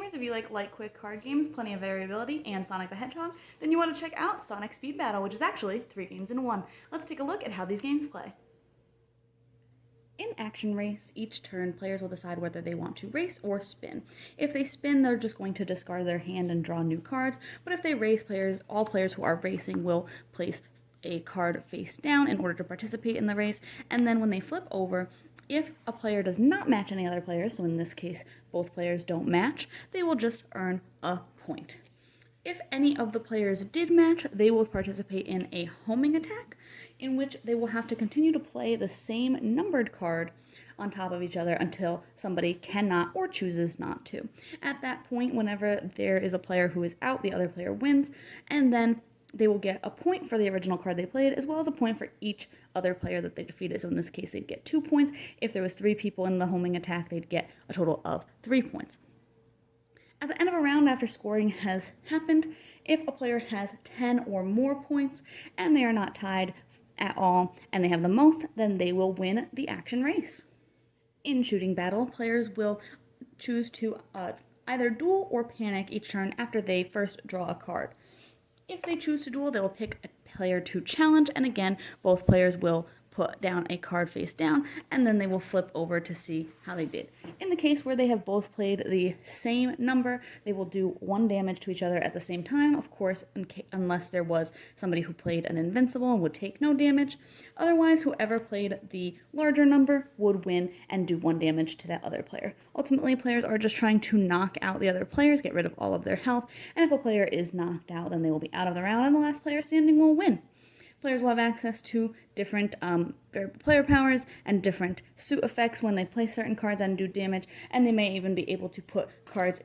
gamers, if you like light, quick card games, plenty of variability, and Sonic the Hedgehog, then you want to check out Sonic Speed Battle, which is actually 3 games in 1. Let's take a look at how these games play. In Action Race, each turn, players will decide whether they want to race or spin. If they spin, they're just going to discard their hand and draw new cards, but if they race, all players who are racing will place a card face down in order to participate in the race, and then when they flip over, if a player does not match any other players, so in this case both players don't match, they will just earn a point. If any of the players did match, they will participate in a homing attack, in which they will have to continue to play the same numbered card on top of each other until somebody cannot or chooses not to. At that point, whenever there is a player who is out, the other player wins, and then they will get a point for the original card they played, as well as a point for each other player that they defeated. So in this case, they'd get 2 points. If there was 3 people in the homing attack, they'd get a total of 3 points. At the end of a round, after scoring has happened, if a player has 10 or more points and they are not tied at all and they have the most, then they will win the action race. In Shooting Battle, players will choose to either duel or panic each turn after they first draw a card. If they choose to duel, they will pick a player to challenge, and again, both players will put down a card face down, and then they will flip over to see how they did. In the case where they have both played the same number, they will do 1 damage to each other at the same time, of course, unless there was somebody who played an invincible and would take no damage. Otherwise, whoever played the larger number would win and do 1 damage to that other player. Ultimately, players are just trying to knock out the other players, get rid of all of their health, and if a player is knocked out, then they will be out of the round, and the last player standing will win. Players will have access to different variable player powers and different suit effects when they play certain cards and do damage, and they may even be able to put cards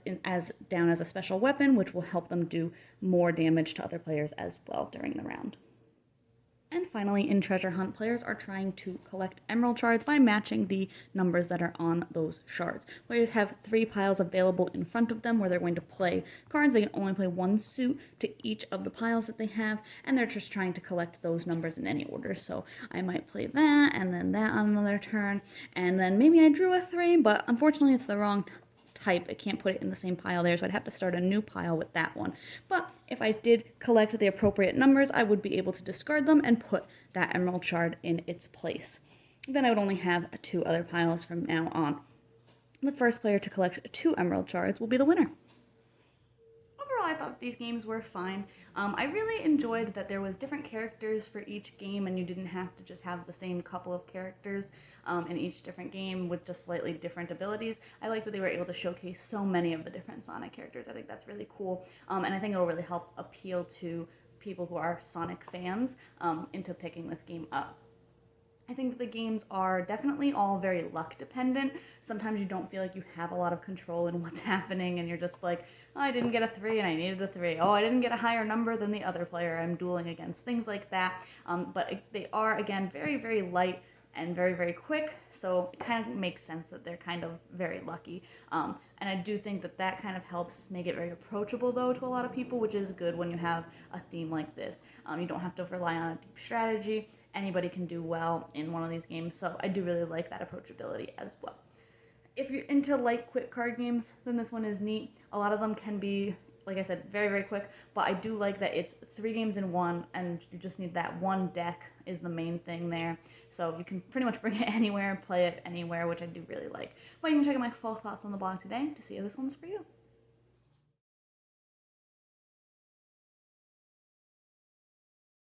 down as a special weapon, which will help them do more damage to other players as well during the round. And finally, in Treasure Hunt, players are trying to collect emerald shards by matching the numbers that are on those shards. Players have 3 piles available in front of them where they're going to play cards. They can only play 1 suit to each of the piles that they have, and they're just trying to collect those numbers in any order. So I might play that, and then that on another turn, and then maybe I drew a 3, but unfortunately it's the wrong type. I can't put it in the same pile there, so I'd have to start a new pile with that one. But if I did collect the appropriate numbers, I would be able to discard them and put that emerald shard in its place. Then I would only have 2 other piles from now on. The first player to collect 2 emerald shards will be the winner. Overall, I thought these games were fine. I really enjoyed that there was different characters for each game, and you didn't have to just have the same couple of characters in each different game with just slightly different abilities. I like that they were able to showcase so many of the different Sonic characters. I think that's really cool, and I think it'll really help appeal to people who are Sonic fans into picking this game up. I think the games are definitely all very luck dependent. Sometimes you don't feel like you have a lot of control in what's happening, and you're just like, oh, I didn't get a 3 and I needed a 3. Oh, I didn't get a higher number than the other player I'm dueling against, things like that. But they are, again, very, very light and very, very quick, so it kind of makes sense that they're kind of very lucky. And I do think that that kind of helps make it very approachable, though, to a lot of people, which is good when you have a theme like this. You don't have to rely on a deep strategy. Anybody can do well in one of these games, so I do really like that approachability as well. If you're into light, quick card games, then this one is neat. A lot of them can be, like I said, very, very quick, but I do like that it's 3 games in 1, and you just need that 1 deck is the main thing there. So you can pretty much bring it anywhere and play it anywhere, which I do really like. But you can check out my full thoughts on the blog today to see if this one's for you.